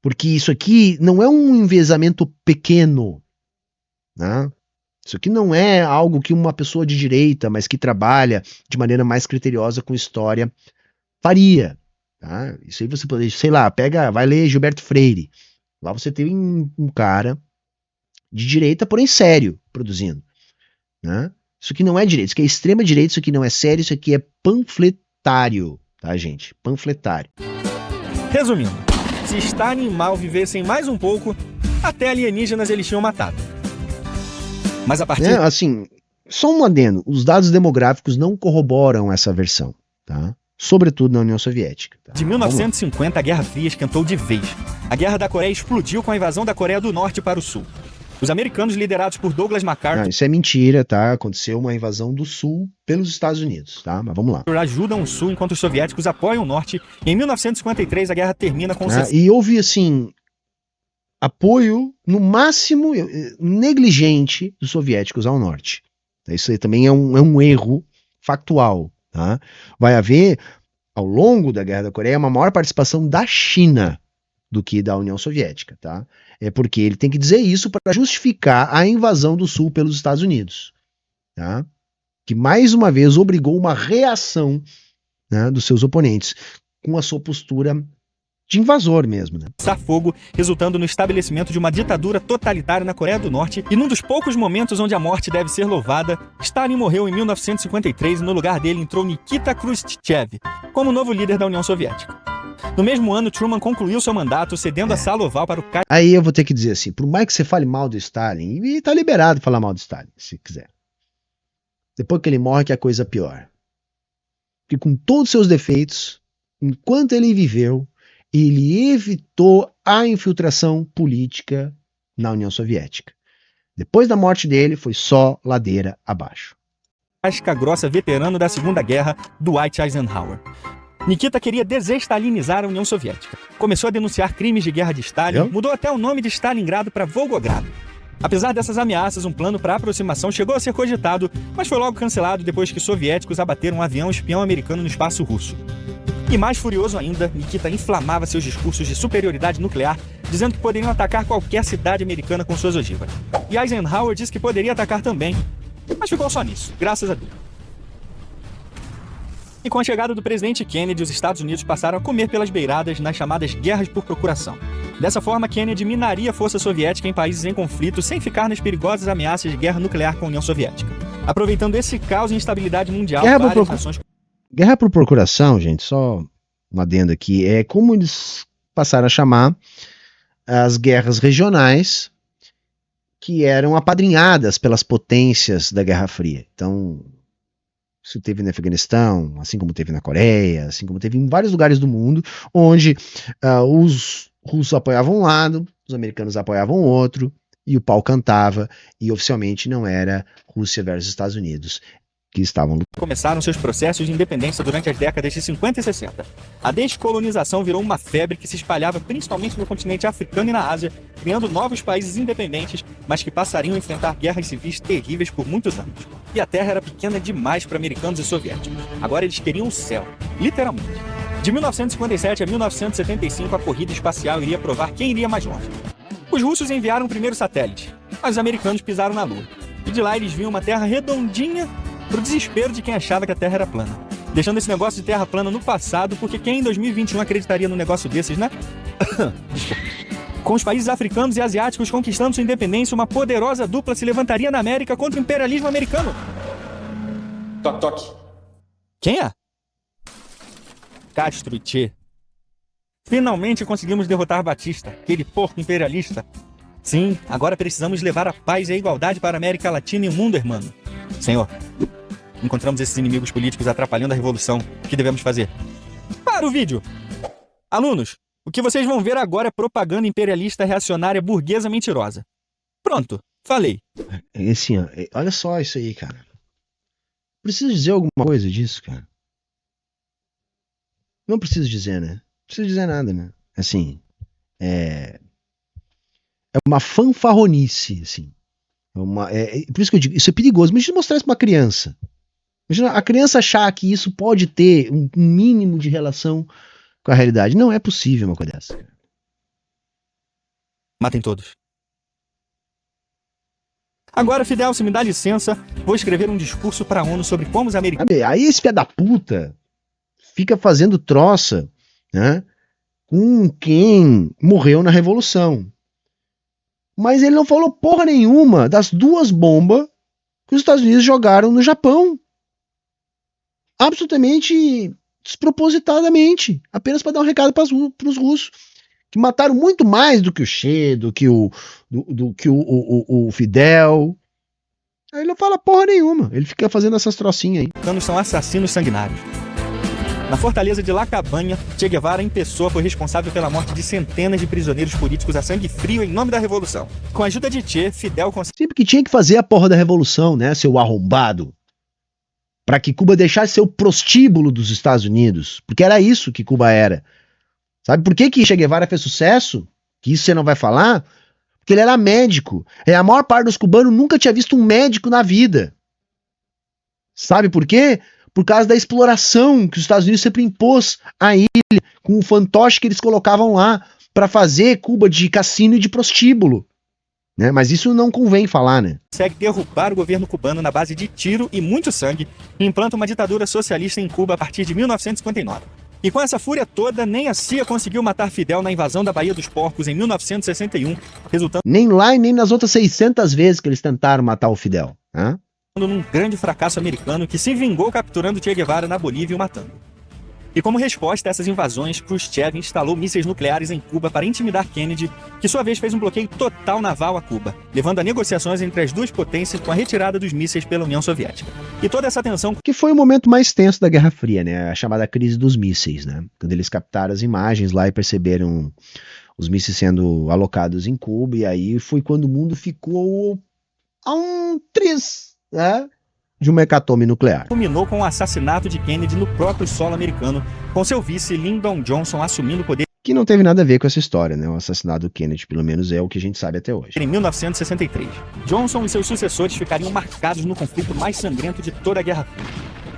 Porque isso aqui não é um enviesamento pequeno. Né? Isso aqui não é algo que uma pessoa de direita, mas que trabalha de maneira mais criteriosa com história, faria. Tá? Isso aí você pode, sei lá, vai ler Gilberto Freire. Lá você tem um cara de direita, porém sério, produzindo. Né? Isso aqui não é direita, isso aqui é extrema direita, isso aqui não é sério, isso aqui é panfletário, tá, gente? Panfletário. Resumindo, se Stalin e Mao vivessem mais um pouco, até alienígenas eles tinham matado. Mas a partir... assim, só um adendo, os dados demográficos não corroboram essa versão, tá? Sobretudo na União Soviética. Tá? De 1950, a Guerra Fria esquentou de vez. A Guerra da Coreia explodiu com a invasão da Coreia do Norte para o Sul. Os americanos, liderados por Douglas MacArthur... Não, isso é mentira, tá? Aconteceu uma invasão do Sul pelos Estados Unidos, tá? Mas vamos lá. ...ajudam o Sul enquanto os soviéticos apoiam o Norte. E em 1953, a guerra termina com... E houve, assim... apoio, no máximo, negligente dos soviéticos ao norte. Isso aí também é um erro factual. Tá? Vai haver, ao longo da Guerra da Coreia, uma maior participação da China do que da União Soviética. Tá? É porque ele tem que dizer isso para justificar a invasão do Sul pelos Estados Unidos. Tá? Que, mais uma vez, obrigou uma reação, né, dos seus oponentes com a sua postura de invasor mesmo, né? Fogo, resultando no estabelecimento de uma ditadura totalitária na Coreia do Norte, e num dos poucos momentos onde a morte deve ser louvada, Stalin morreu em 1953 e no lugar dele entrou Nikita Khrushchev, como novo líder da União Soviética. No mesmo ano, Truman concluiu seu mandato, cedendo a sala oval para o... Aí eu vou ter que dizer assim, por mais que você fale mal do Stalin, e tá liberado falar mal do Stalin, se quiser. Depois que ele morre, que é a coisa pior. Porque com todos os seus defeitos, enquanto ele viveu, ele evitou a infiltração política na União Soviética. Depois da morte dele, foi só ladeira abaixo. Casca grossa veterano da Segunda Guerra, Dwight Eisenhower. Nikita queria desestalinizar a União Soviética. Começou a denunciar crimes de guerra de Stalin, mudou até o nome de Stalingrado para Volgogrado. Apesar dessas ameaças, um plano para aproximação chegou a ser cogitado, mas foi logo cancelado depois que soviéticos abateram um avião espião americano no espaço russo. E mais furioso ainda, Nikita inflamava seus discursos de superioridade nuclear, dizendo que poderiam atacar qualquer cidade americana com suas ogivas. E Eisenhower disse que poderia atacar também, mas ficou só nisso, graças a Deus. E com a chegada do presidente Kennedy, os Estados Unidos passaram a comer pelas beiradas nas chamadas guerras por procuração. Dessa forma, Kennedy minaria a força soviética em países em conflito sem ficar nas perigosas ameaças de guerra nuclear com a União Soviética. Aproveitando esse caos e instabilidade mundial, várias nações... Guerra por procuração, gente, só um adendo aqui, é como eles passaram a chamar as guerras regionais que eram apadrinhadas pelas potências da Guerra Fria. Então, isso teve no Afeganistão, assim como teve na Coreia, assim como teve em vários lugares do mundo, onde os russos apoiavam um lado, os americanos apoiavam o outro, e o pau cantava, e oficialmente não era Rússia versus Estados Unidos que estavam... Começaram seus processos de independência durante as décadas de 50 e 60. A descolonização virou uma febre que se espalhava principalmente no continente africano e na Ásia, criando novos países independentes, mas que passariam a enfrentar guerras civis terríveis por muitos anos. E a Terra era pequena demais para americanos e soviéticos. Agora eles queriam o céu. literalmente. De 1957 a 1975, a corrida espacial iria provar quem iria mais longe. Os russos enviaram o primeiro satélite, mas os americanos pisaram na Lua. E de lá eles viam uma Terra redondinha pro desespero de quem achava que a Terra era plana. Deixando esse negócio de Terra plana no passado, porque quem em 2021 acreditaria num negócio desses, né? Com os países africanos e asiáticos conquistando sua independência, uma poderosa dupla se levantaria na América contra o imperialismo americano. Toque, toque. Quem é? Castro e Che. Finalmente conseguimos derrotar Batista, aquele porco imperialista. Sim, agora precisamos levar a paz e a igualdade para a América Latina e o mundo, irmão. Senhor, encontramos esses inimigos políticos atrapalhando a revolução. O que devemos fazer? Para o vídeo! Alunos, o que vocês vão ver agora é propaganda imperialista reacionária burguesa mentirosa. Pronto, falei. Assim, ó, olha só isso aí, cara. Preciso dizer alguma coisa disso, cara? Não preciso dizer, né? Não preciso dizer nada, né? Assim, é uma fanfarronice, assim. Por isso que eu digo, isso é perigoso. Imagina mostrar isso pra uma criança. Imagina a criança achar que isso pode ter um mínimo de relação com a realidade. Não é possível uma coisa dessa. Matem todos. Agora, Fidel, se me dá licença, vou escrever um discurso para a ONU sobre como os americanos... Aí esse filho da puta fica fazendo troça, né, com quem morreu na Revolução. Mas ele não falou porra nenhuma das 2 bombas que os Estados Unidos jogaram no Japão. Absolutamente despropositadamente. Apenas para dar um recado para os russos. Que mataram muito mais do que o Che, do que o Fidel. Aí ele não fala porra nenhuma. Ele fica fazendo essas trocinhas aí. Os americanos são assassinos sanguinários. Na fortaleza de La Cabaña, Che Guevara em pessoa foi responsável pela morte de centenas de prisioneiros políticos a sangue frio em nome da Revolução. Com a ajuda de Che, Fidel conseguiu... Sempre que tinha que fazer a porra da Revolução, né, seu arrombado, para que Cuba deixasse ser o prostíbulo dos Estados Unidos, porque era isso que Cuba era. Sabe por que Che Guevara fez sucesso? Que isso você não vai falar? Porque ele era médico. A maior parte dos cubanos nunca tinha visto um médico na vida. Sabe por quê? Por causa da exploração que os Estados Unidos sempre impôs à ilha, com o fantoche que eles colocavam lá, para fazer Cuba de cassino e de prostíbulo. Né? Mas isso não convém falar, né? Consegue derrubar o governo cubano na base de tiro e muito sangue e implanta uma ditadura socialista em Cuba a partir de 1959. E com essa fúria toda, nem a CIA conseguiu matar Fidel na invasão da Baía dos Porcos em 1961, resultando... Nem lá e nem nas outras 600 vezes que eles tentaram matar o Fidel. Né? Num grande fracasso americano que se vingou capturando Che Guevara na Bolívia e o matando. E como resposta a essas invasões, Khrushchev instalou mísseis nucleares em Cuba para intimidar Kennedy, que sua vez fez um bloqueio total naval a Cuba, levando a negociações entre as 2 potências com a retirada dos mísseis pela União Soviética. E toda essa tensão... Que foi o momento mais tenso da Guerra Fria, né? A chamada crise dos mísseis, né? Quando eles captaram as imagens lá e perceberam os mísseis sendo alocados em Cuba, e aí foi quando o mundo ficou a um triz, né? De uma hecatombe nuclear. Culminou com o assassinato de Kennedy no próprio solo americano, com seu vice Lyndon Johnson assumindo o poder... Que não teve nada a ver com essa história, né? O assassinato do Kennedy, pelo menos é o que a gente sabe até hoje. Em 1963, Johnson e seus sucessores ficariam marcados no conflito mais sangrento de toda a Guerra Fria,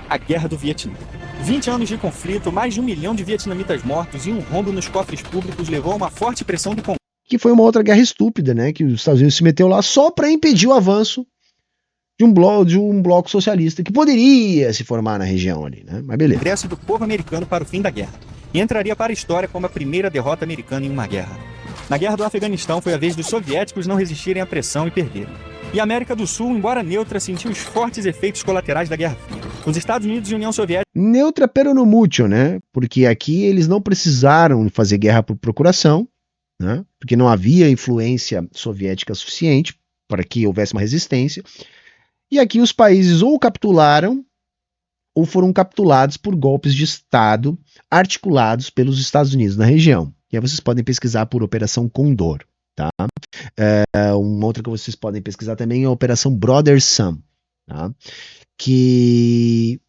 a Guerra do Vietnã. 20 anos de conflito, mais de 1 milhão de vietnamitas mortos e um rombo nos cofres públicos levou a uma forte pressão do Congresso. Que foi uma outra guerra estúpida, né? Que os Estados Unidos se meteu lá só para impedir o avanço de um bloco socialista que poderia se formar na região ali, né? Mas beleza. Congresso do povo americano para o fim da guerra. E entraria para a história como a primeira derrota americana em uma guerra. Na guerra do Afeganistão foi a vez dos soviéticos não resistirem à pressão e perderem. E a América do Sul, embora neutra, sentiu os fortes efeitos colaterais da Guerra Fria. Os Estados Unidos e a União Soviética... Neutra pero no mucho, né? Porque aqui eles não precisaram fazer guerra por procuração, né? Porque não havia influência soviética suficiente para que houvesse uma resistência. E aqui os países ou capitularam ou foram capitulados por golpes de Estado articulados pelos Estados Unidos na região. E aí vocês podem pesquisar por Operação Condor. Tá? Uma outra que vocês podem pesquisar também é a Operação Brother Sun, tá? Que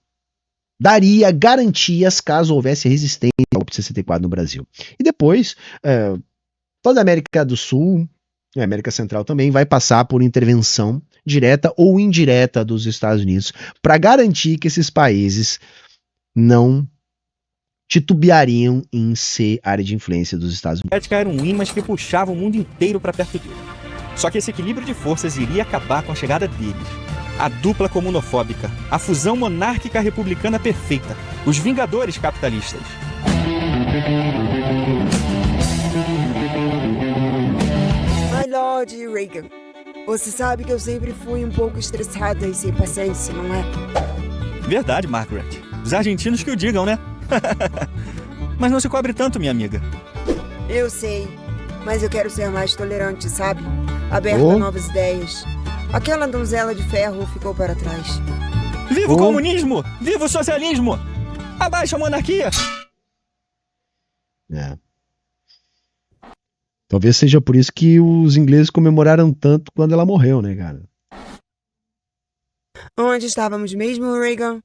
daria garantias caso houvesse resistência ao golpe de 64 no Brasil. E depois, toda a América do Sul, a América Central também, vai passar por intervenção direta ou indireta dos Estados Unidos para garantir que esses países não titubeariam em ser área de influência dos Estados Unidos. A Soviética era um imã que puxava o mundo inteiro para perto dele. Só que esse equilíbrio de forças iria acabar com a chegada deles. A dupla comunofóbica, a fusão monárquica republicana perfeita, os vingadores capitalistas. My Lord Reagan, você sabe que eu sempre fui um pouco estressada e sem paciência, não é? Verdade, Margaret. Os argentinos que o digam, né? Mas não se cobre tanto, minha amiga. Eu sei, mas eu quero ser mais tolerante, sabe? Aberta a novas ideias. Aquela donzela de ferro ficou para trás. Viva o comunismo! Viva o socialismo! Abaixo a monarquia! É. Talvez seja por isso que os ingleses comemoraram tanto quando ela morreu, né, cara? Onde estávamos mesmo, Reagan?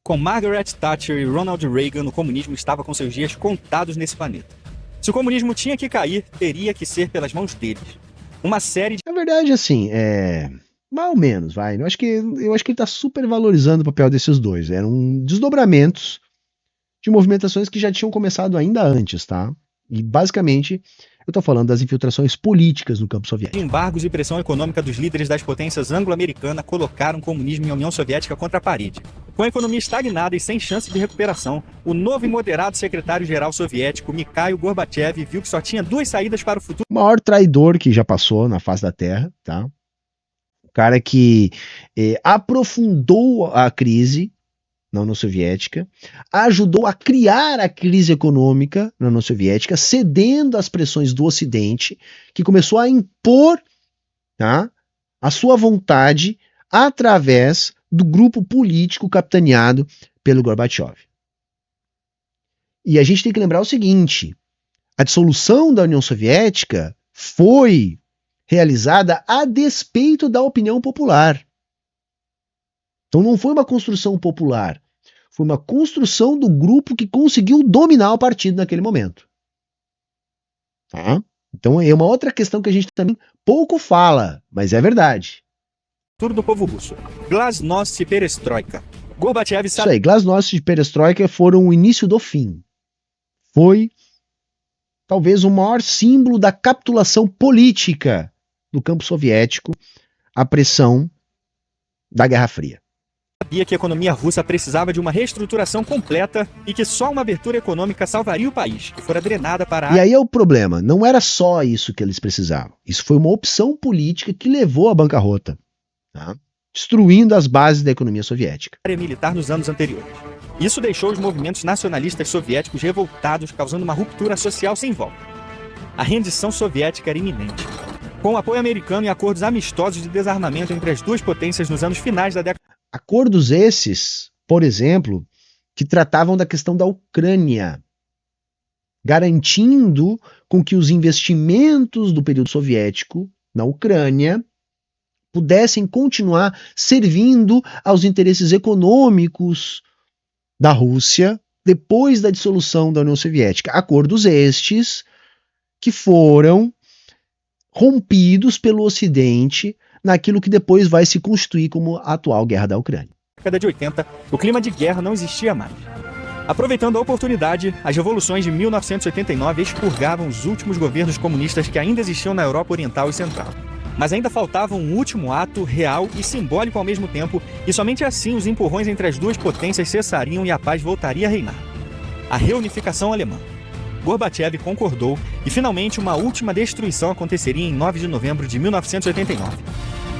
Com Margaret Thatcher e Ronald Reagan, o comunismo estava com seus dias contados nesse planeta. Se o comunismo tinha que cair, teria que ser pelas mãos deles. Uma série de... Na verdade, assim, mais ou menos, vai. Eu acho que ele tá super valorizando o papel desses dois. Eram desdobramentos de movimentações que já tinham começado ainda antes, tá? E, basicamente, eu tô falando das infiltrações políticas no campo soviético. Embargos e pressão econômica dos líderes das potências anglo-americanas colocaram o comunismo e a União Soviética contra a parede. Com a economia estagnada e sem chance de recuperação, o novo e moderado secretário-geral soviético Mikhail Gorbachev viu que só tinha duas saídas para o futuro. O maior traidor que já passou na face da Terra, tá? O cara que aprofundou a crise na União Soviética, ajudou a criar a crise econômica na União Soviética, cedendo às pressões do Ocidente, que começou a impor, tá, a sua vontade através do grupo político capitaneado pelo Gorbachev. E a gente tem que lembrar o seguinte: a dissolução da União Soviética foi realizada a despeito da opinião popular. Então não foi uma construção popular, foi uma construção do grupo que conseguiu dominar o partido naquele momento. Tá? Então é uma outra questão que a gente também pouco fala, mas é verdade. Do povo russo. Glasnost e Perestroika. Gorbachev Isso aí, Glasnost e Perestroika foram o início do fim. Foi talvez o maior símbolo da capitulação política do campo soviético à pressão da Guerra Fria. Sabia que a economia russa precisava de uma reestruturação completa e que só uma abertura econômica salvaria o país, que fora drenada para a... E aí é o problema, não era só isso que eles precisavam. Isso foi uma opção política que levou à bancarrota, tá? Destruindo as bases da economia soviética. área militar nos anos anteriores. Isso deixou os movimentos nacionalistas soviéticos revoltados, causando uma ruptura social sem volta. A rendição soviética era iminente. Com o apoio americano e acordos amistosos de desarmamento entre as duas potências nos anos finais da década... Acordos esses, por exemplo, que tratavam da questão da Ucrânia, garantindo com que os investimentos do período soviético na Ucrânia pudessem continuar servindo aos interesses econômicos da Rússia depois da dissolução da União Soviética. Acordos estes que foram rompidos pelo Ocidente naquilo que depois vai se constituir como a atual guerra da Ucrânia. Na década de 80, o clima de guerra não existia mais. Aproveitando a oportunidade, as revoluções de 1989 expurgavam os últimos governos comunistas que ainda existiam na Europa Oriental e Central. Mas ainda faltava um último ato real e simbólico ao mesmo tempo, e somente assim os empurrões entre as duas potências cessariam e a paz voltaria a reinar. A reunificação alemã. Gorbachev concordou e finalmente uma última destruição aconteceria em 9 de novembro de 1989.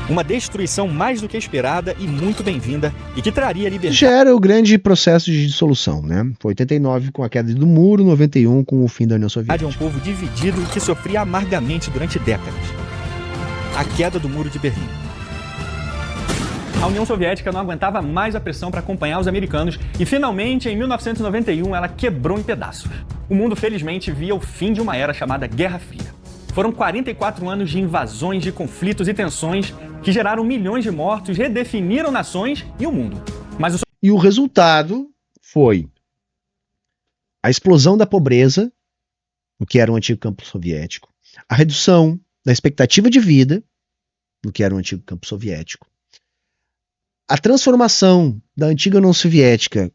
Uma destruição mais do que esperada e muito bem-vinda e que traria liberdade. Já era o grande processo de dissolução, né? Foi 89 com a queda do muro, 91 com o fim da União Soviética. É um povo dividido e que sofria amargamente durante décadas. A queda do Muro de Berlim. A União Soviética não aguentava mais a pressão para acompanhar os americanos e, finalmente, em 1991, ela quebrou em pedaços. O mundo, felizmente, via o fim de uma era chamada Guerra Fria. Foram 44 anos de invasões, de conflitos e tensões que geraram milhões de mortos, redefiniram nações e o mundo. E o resultado foi a explosão da pobreza, no que era o antigo campo soviético, a redução da expectativa de vida, no que era o antigo campo soviético, a transformação da antiga União Soviética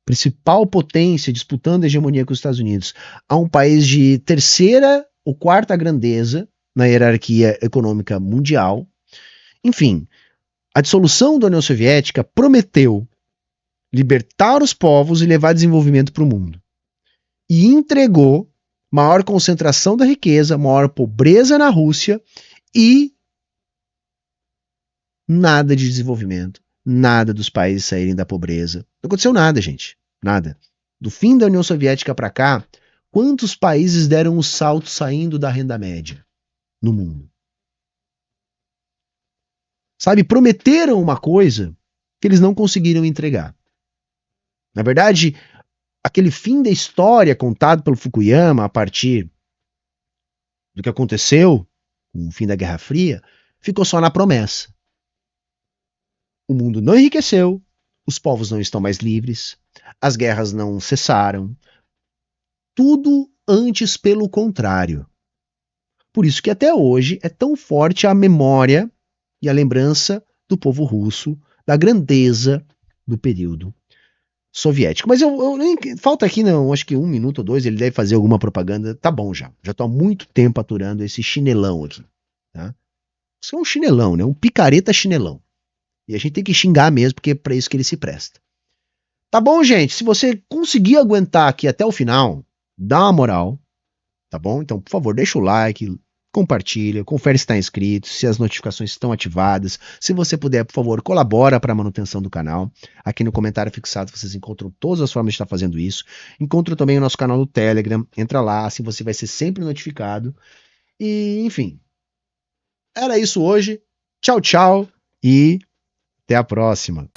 principal potência disputando a hegemonia com os Estados Unidos, a um país de terceira ou quarta grandeza na hierarquia econômica mundial. Enfim, a dissolução da União Soviética prometeu libertar os povos e levar desenvolvimento para o mundo. E entregou maior concentração da riqueza, maior pobreza na Rússia e nada de desenvolvimento, nada dos países saírem da pobreza. Não aconteceu nada, gente, nada. Do fim da União Soviética para cá, quantos países deram um salto saindo da renda média no mundo? Sabe, prometeram uma coisa que eles não conseguiram entregar. Na verdade, aquele fim da história contado pelo Fukuyama a partir do que aconteceu com o fim da Guerra Fria, ficou só na promessa. O mundo não enriqueceu, os povos não estão mais livres, as guerras não cessaram. Tudo antes pelo contrário. Por isso que até hoje é tão forte a memória e a lembrança do povo russo, da grandeza do período soviético. Mas falta aqui, não, acho que 1 minuto ou 2, ele deve fazer alguma propaganda. Tá bom já. Já tô há muito tempo aturando esse chinelão aqui. Tá? Isso é um chinelão, né? Um picareta chinelão. E a gente tem que xingar mesmo, porque é pra isso que ele se presta. Tá bom, gente? Se você conseguir aguentar aqui até o final, dá uma moral, tá bom? Então, por favor, deixa o like, compartilha, confere se está inscrito, se as notificações estão ativadas. Se você puder, por favor, colabora para a manutenção do canal. Aqui no comentário fixado vocês encontram todas as formas de estar fazendo isso. Encontram também o nosso canal no Telegram. Entra lá, assim você vai ser sempre notificado. E, enfim, era isso hoje. Tchau, tchau e até a próxima.